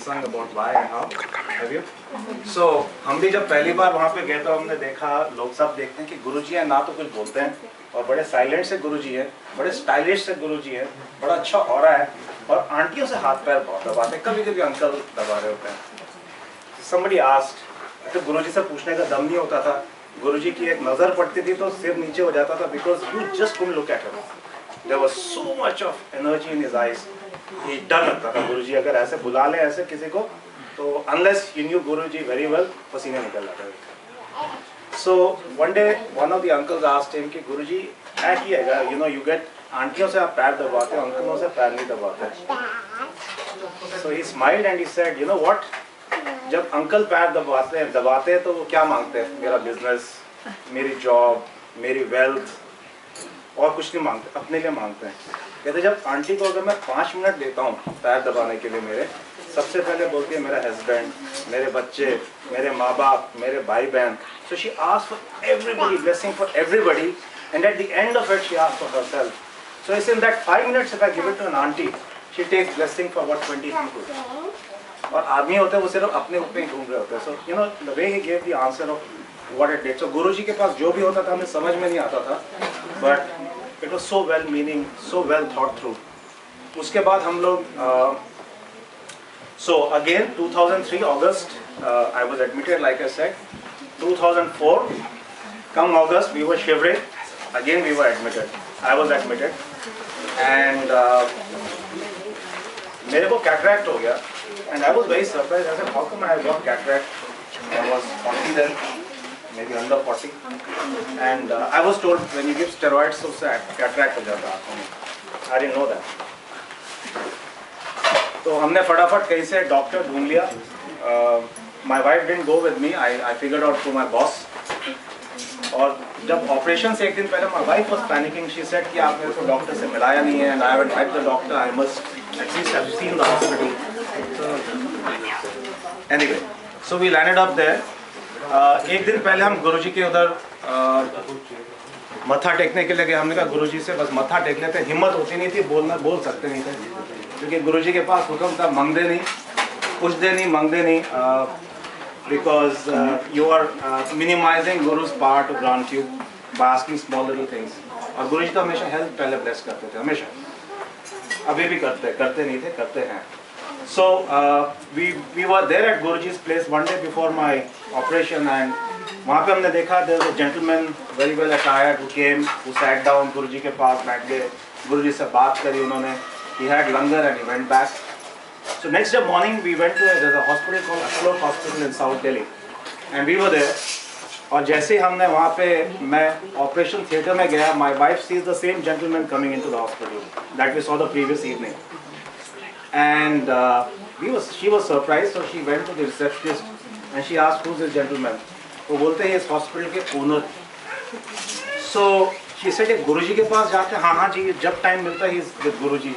satsang about why and how. Have you? So हम भी जब पहली बार वहाँ पे गए तो हमने देखा, लोग सब देखते हैं कि गुरुजी हैं ना तो कुछ बोलते हैं और बड़े साइलेंट से गुरुजी हैं, बड़े स्टाइलिश से गुरुजी हैं, बड़ा अच्छा ऑरा है और आंटियों से हाथ पैर बहुत दबाते हैं, कभी कभी अंकल दबा रहे होते हैं. Somebody asked, तो गुरुजी से पूछने का दम नहीं होता था. गुरुजी की एक नज़र पड़ती थी तो सिर नीचे हो जाता था because you just couldn't look at him. There was so much of energy in his eyes. ये डर लगता था गुरुजी अगर ऐसे बुला ले ऐसे किसी को तो unless you knew Guruji very well पसीने निकल जाते थे. So one day one of the uncles asked him कि गुरुजी क्या किएगा, you know you get आंटियों से आप पैर दबाते हो, अंकलों से पैर नहीं दबाते. So he smiled and he said, you know what? जब अंकल पैर दबाते हैं तो वो क्या मांगते हैं? मेरा बिजनेस, मेरी जॉब, मेरी वेल्थ और कुछ नहीं मांगते, अपने लिए मांगते हैं. कहते जब आंटी को अगर मैं 5 मिनट देता हूँ पैर दबाने के लिए मेरे, सबसे पहले बोलती है मेरा हस्बैंड, मेरे बच्चे, मेरे माँ बाप, मेरे भाई बहन. So she asked for everybody, blessing for everybody, and at the end of it she asked for herself. So it's in that 5 minutes if I give it to an auntie, she takes blessing for what 20 people. और आदमी होते हैं वो सिर्फ अपने ऊपर ही घूम रहे होते हैं. So you know the way he gave the answer of what it did. So गुरुजी के पास जो भी होता था हमें समझ में नहीं आता था, but it was so well meaning, so well thought through. उसके बाद हम लोग so again 2003 August I was admitted like I said. 2004 come August we were shivering, again we were admitted. I was admitted and मेरे को cataract हो गया. And I was very surprised. I said, how come I got cataract? I was 40 then, maybe under 40. And I was told when you give steroids, so cataract हो जाता है. I didn't know that. तो हमने फटाफट कहीं से doctor ढूंढ लिया. My wife didn't go with me. I figured out through my boss. और जब ऑपरेशन से एक दिन पहले my wife was panicking. She said कि आप मेरे को डॉक्टर से मिलाया नहीं है. And I haven't met the doctor. I must at least have seen the hospital. Anyway, so we landed up there. एक दिन पहले हम गुरुजी के उधर मत्था टेकने के लिए गए. हमने कहा गुरुजी से बस मत्था टेक लेते. हिम्मत होती नहीं थी, बोल सकते नहीं थे क्योंकि गुरुजी के पास हुक्म था मंगदे नहीं, पूछदे नहीं, मंगदे नहीं, because you are minimizing Guru's power to grant you by asking small little things. और गुरुजी तो हमेशा हेल्थ पहले ब्लेस करते थे, हमेशा. अभी भी करते नहीं थे, करते हैं. So we were there at Guruji's place one day before my operation and वहाँ पे हमने देखा there was a gentleman very well attired who came, who sat down गुरुजी के पास बैठ गए, गुरुजी से बात करी उन्होंने. He had langar and he went back. So next day morning we went to there's a hospital called Ashlok Hospital in South Delhi and we were there. और जैसे ही हमने वहाँ पे मैं ऑपरेशन थिएटर में गया, my wife sees the same gentleman coming into the hospital that we saw the previous evening. And she was surprised, so she went to the receptionist and she asked who's this gentleman. वो बोलते हैं इस hospital के owner. So she said गुरुजी के पास जाके हाँ जी जब time मिलता है he's with Guruji.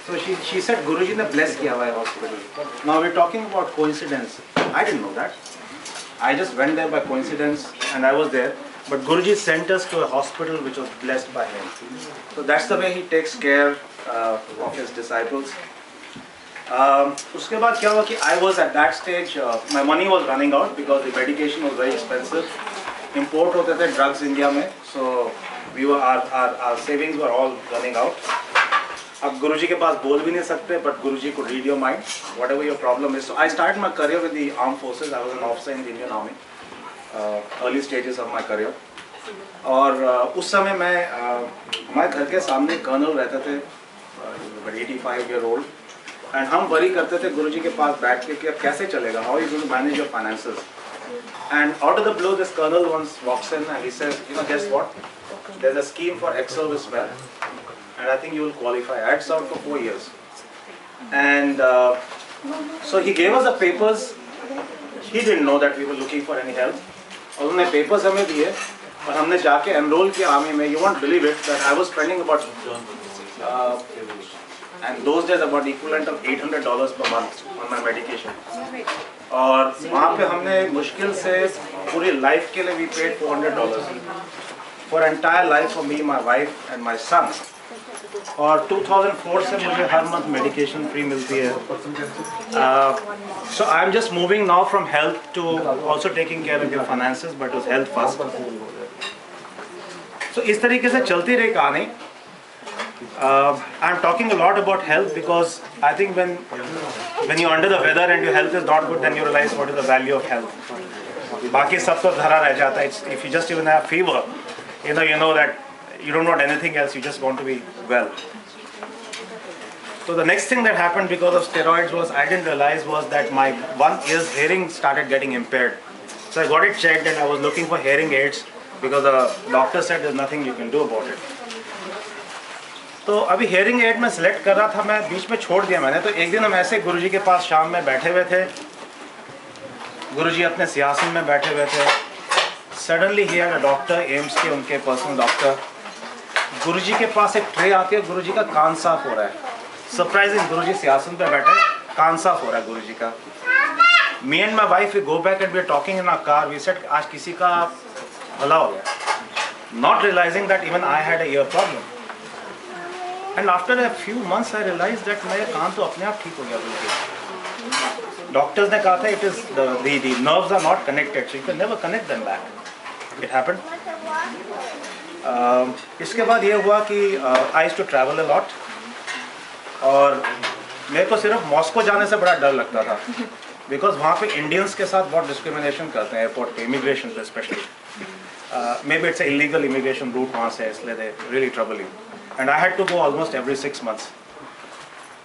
So she said गुरुजी ने bless किया हुआ है hospital. Now we're talking about coincidence. I didn't know that. I just went there by coincidence and I was there. But Guruji sent us to a hospital which was blessed by him. So that's the way he takes care of his disciples. उसके बाद क्या हुआ कि I was at that stage, my money was running out because the medication was very expensive. Import होते थे drugs India में, so we were our savings were all running out. अब गुरुजी के पास बोल भी नहीं सकते, but Guruji could read your mind, whatever your problem is. So I started my career with the armed forces. I was an officer in the Indian Army, early stages of my career. और उस समय मैं हमारे घर के सामने colonel रहते थे, 85 year old, and हम वरी करते थे गुरुजी के पास बैठ के कि अब कैसे चलेगा, how are you going to manage your finances? And out of the blue, this colonel once walks in and he says, you know, guess what? There's a scheme for ex-servicemen, and I think you will qualify. I had served for 4 years, and so he gave us the papers. He didn't know that we were looking for any help. और उन्होंने papers हमें दिए और हमने जाके enroll किया army में. You won't believe it that I was spending about and those days about equivalent of $800 per month on my medication. और वहाँ पे हमने मुश्किल से पूरी लाइफ के लिए we paid $400 for entire life for me, my wife and my son. और 2004 से मुझे हर मंथ मेडिकेशन फ्री मिलती है. So I'm just moving now from health to also taking care of your finances, but with health first. So इस तरीके से चलती रही कहानी. I'm talking a lot about health because I think when you're under the weather and your health is not good, then you realize what is the value of health. बाकी सब तो धरा रह जाता है. If you just even have fever, you know that you don't want anything else. You just want to be well. So the next thing that happened because of steroids was I didn't realize was that my one ear's hearing started getting impaired. So I got it checked and I was looking for hearing aids because the doctor said there's nothing you can do about it. तो अभी hearing aid में select कर रहा था, मैं बीच में छोड़ दिया मैंने. तो एक दिन हम ऐसे गुरुजी के पास शाम में बैठे हुए थे. गुरुजी अपने सियासन में बैठे हुए थे. Suddenly he had a doctor, AIIMS के उनके पर्सनल डॉक्टर. गुरुजी के पास एक ट्रे आती है, गुरुजी का कान साफ हो रहा है. सरप्राइजिंग, गुरुजी सियासन पे बैठे, कान साफ हो रहा है गुरुजी का. Me and my wife we go back and we are talking in our car. We said आज किसी का भला हो गया. Not realizing that even I had a ear problem. And after a few months I realize that मेरा कान तो अपने आप ठीक हो गया. गुरुजी डॉक्टर्स ने कहा था it is the nerves are not connected, so you can never connect them back. It happened. इसके बाद ये हुआ कि I used to travel a lot और मेरे को सिर्फ मॉस्को जाने से बड़ा डर लगता था बिकॉज वहाँ पे इंडियंस के साथ बहुत डिस्क्रिमिनेशन करते हैं एयरपोर्ट पे, इमिग्रेशन पे specially. Maybe it's illegal immigration route वहाँ से, इसलिए they really troubling. And I had to go almost every 6 months.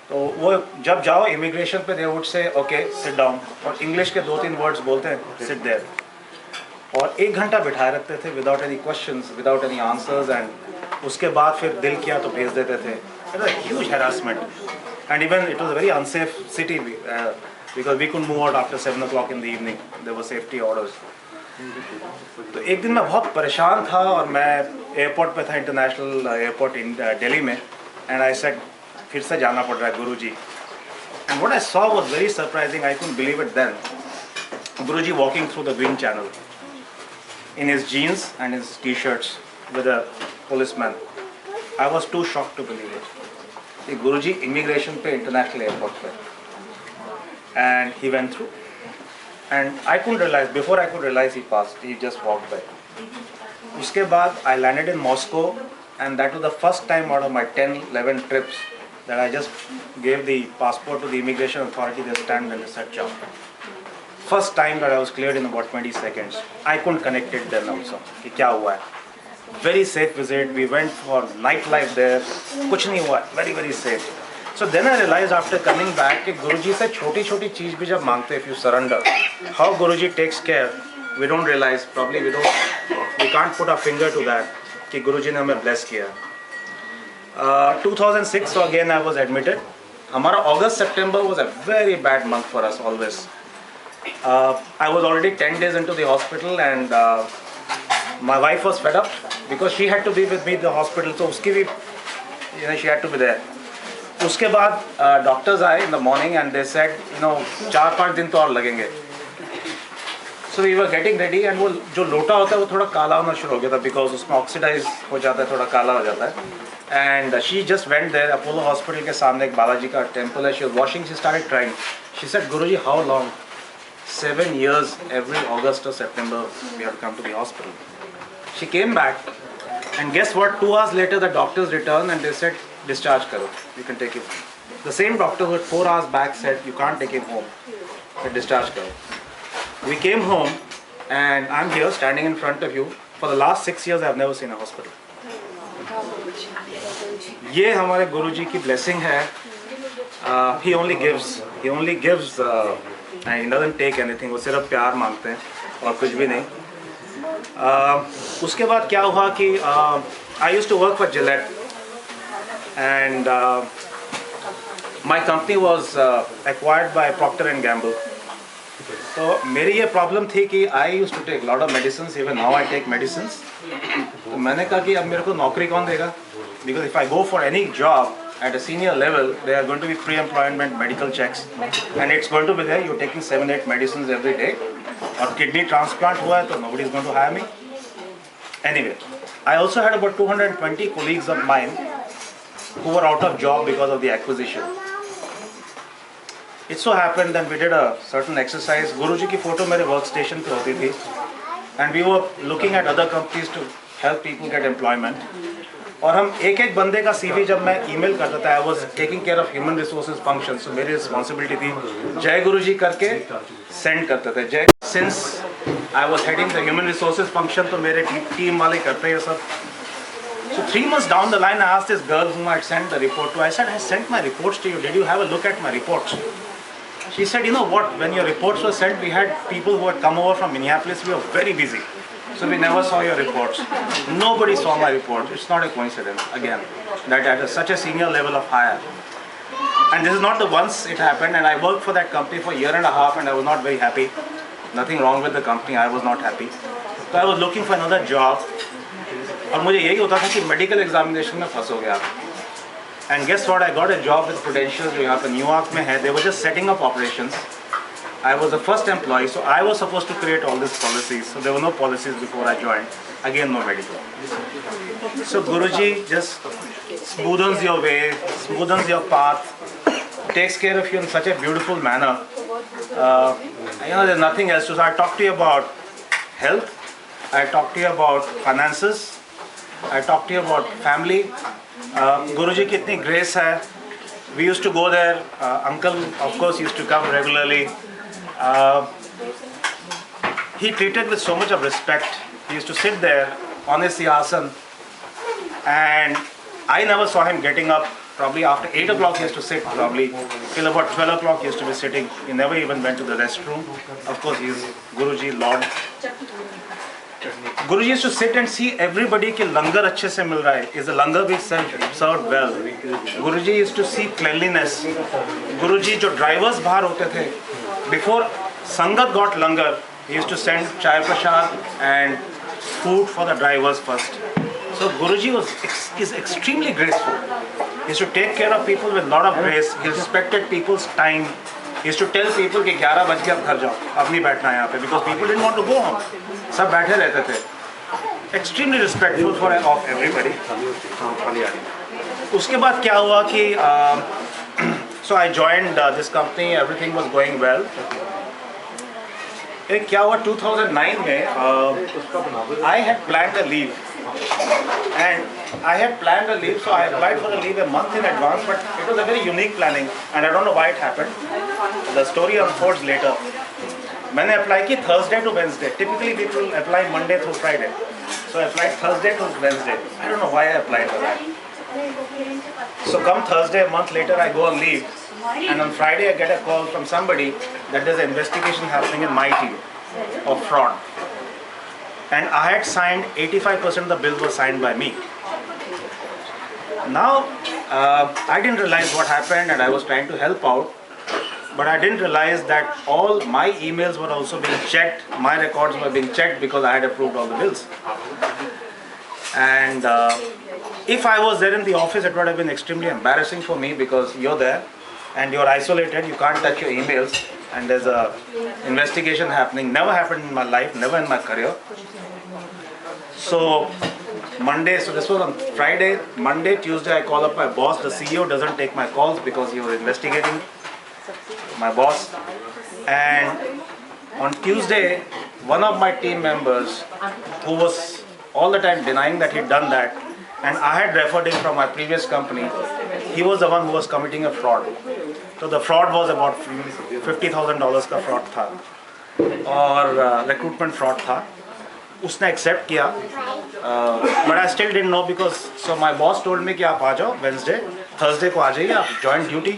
तो वो जब जाओ इमिग्रेशन पे they would say okay sit down, और इंग्लिश के 2-3 वर्ड्स बोलते हैं, सिट देयर. और 1 घंटा बिठाए रखते थे without any questions, without any answers. And उसके बाद फिर दिल किया तो भेज देते थे. It was a huge harassment and even it was a very unsafe city because we could move out after 7 o'clock in the evening. There were safety orders. तो एक दिन मैं बहुत परेशान था और मैं एयरपोर्ट पे था, इंटरनेशनल एयरपोर्ट इन दिल्ली में. एंड आई सेड फिर से जाना पड़ रहा है Guruji. And what I saw was very surprising. I couldn't believe it then. Guruji walking through the green channel in his jeans and his t-shirts with a policeman. I was too shocked to believe it. The Guruji immigration पे international airport पे, and he went through, and I couldn't realize, before I could realize he passed, he just walked by. उसके बाद I landed in Moscow, and that was the first time out of my 10-11 trips that I just gave the passport to the immigration authority. They stand and they said, "Ciao." First time that I was cleared in about 20 seconds. I couldn't connect it then also. कि क्या हुआ है? Very safe visit. We went for nightlife there. कुछ नहीं हुआ. Very very safe. So then I realized after coming back कि गुरुजी से छोटी छोटी चीज़ भी जब मांगते हैं, if you surrender, how Guruji takes care, we don't realize. Probably we can't put our finger to that कि गुरुजी ने हमें bless किया. 2006 so again I was admitted. हमारा August September was a very bad month for us always. I was already 10 days into the hospital and my wife was fed up because she had to be with me in the hospital, so उसकी भी she had to be there. उसके बाद doctors आए in the morning and they said 4-5 दिन तो और लगेंगे. So we were getting ready and वो जो लोटा होता है वो थोड़ा काला होना शुरू हो गया था because उसमें ऑक्सीडाइज हो जाता है, थोड़ा काला हो जाता है. And she just went there. Apollo Hospital के सामने एक बालाजी का टेम्पल है. She was washing. She started crying. She said, "Guruji, how long?" 7 years. Every August or September, we have to come to the hospital. She came back, and guess what? 2 hours later, the doctors returned and they said, "Discharge karo. You can take him home." The same doctor who had 4 hours back said, "You can't take him home. Said, discharge karo." We came home, and I'm here standing in front of you. For the last 6 years, I've never seen a hospital. ये हमारे गुरुजी की blessing है. He only gives. And he doesn't take anything. वो सिर्फ प्यार मांगते हैं और कुछ भी नहीं. उसके बाद क्या हुआ कि I used to work for Gillette, and my company was acquired by Procter and Gamble. तो मेरी ये प्रॉब्लम थी कि I used to take lot of medicines. Even now I take medicines. तो मैंने कहा कि अब मेरे को नौकरी कौन देगा? Because if I go for any job at a senior level, there are going to be pre-employment medical checks, and it's going to be there. You're taking 7-8 medicines every day. और kidney transplant हुआ है तो nobody is going to hire me. Anyway, I also had about 220 colleagues of mine who were out of job because of the acquisition. It so happened that we did a certain exercise. Guruji ki photo mere workstation pe hoti thi, and we were looking at other companies to help people get employment. और हम एक एक बंदे का CV जब मैं email करता था, I was taking care of human resources functions, so मेरी responsibility थी जय गुरुजी करके send करते थे. जय, since I was heading the human resources function, तो मेरे team वाले करते हैं सब. So 3 months down the line, I asked this girl whom I had sent the report to. I said, I sent my reports to you. Did you have a look at my reports? She said, you know what? When your reports were sent, we had people who had come over from Minneapolis. We were very busy, so we never saw your reports. Nobody saw my report. It's not a coincidence. Again, that at such a senior level of hire. And this is not the once it happened. And I worked for that company for a year and a half, and I was not very happy. Nothing wrong with the company. I was not happy. So I was looking for another job. और मुझे यही होता था कि medical examination में फंस हो गया. And guess what, I got a job with Prudential जो यहाँ पे न्यूयॉर्क में है. They were just setting up operations. I was the first employ, so I was supposed to create all this policies. So there were no policies before I joined. Again no medical. So Guruji just smoothens your way, smoothens your path, takes care of you in such a beautiful manner. You know, there's nothing else to say. I talk to you about health. I talk to you about finances. I talk to you about family. Guruji की इतनी grace है. We used to go there. Uncle, of course, used to come regularly. He treated with so much of respect. He used to sit there on his siyasan, and I never saw him getting up. Probably after 8 o'clock he used to sit, probably till about 12 o'clock he used to be sitting. He never even went to the restroom. Of course, he is Guruji, Lord. Guruji used to sit and see everybody कि लंगर अच्छे से मिल रहा है. Is the langar being served well? Guruji used to see cleanliness. Guruji जो drivers बाहर होते थे, before संगत got langar, he used to send chai prasad and food for the drivers first. So Guruji is extremely graceful. He used to take care of people with lot of grace. He respected people's time. He used to tell people कि 11 बज के आप घर जाओ, अब नहीं बैठना है यहाँ पे, because people didn't want to go home. सब बैठे रहते थे. Extremely respectful for of everybody. उसके बाद क्या हुआ कि so I joined this company. Everything was going well. एक क्या हुआ 2009 में I had planned a leave. And I had planned a leave, so I applied for a leave a month in advance, but it was a very unique planning, and I don't know why it happened. The story unfolds later. मैंने apply की Thursday to Wednesday. Typically people apply Monday through Friday, so I applied Thursday to Wednesday. I don't know why I applied for that. So come Thursday, a month later, I go on leave, and on Friday I get a call from somebody that there's an investigation happening in my team of fraud. And I had signed 85% of the bill was signed by me. Now, I didn't realize what happened, and I was trying to help out, but I didn't realize that all my emails were also being checked, my records were being checked because I had approved all the bills. And if I was there in the office, it would have been extremely embarrassing for me, because you're there and you're isolated, you can't touch your emails, and there's a investigation happening. Never happened in my life, never in my career. So Monday, so this was on Friday. Monday, Tuesday, I call up my boss. The CEO doesn't take my calls because he was investigating my boss. And on Tuesday, one of my team members, who was all the time denying that he'd done that, and I had referred him from my previous company, he was the one who was committing a fraud. So the fraud was about $50,000 का fraud था, और recruitment fraud था. उसने accept किया, but I still didn't know, because so my boss told me कि आप आ जाओ Wednesday, Thursday को आ जाइए आप, जॉइन ड्यूटी.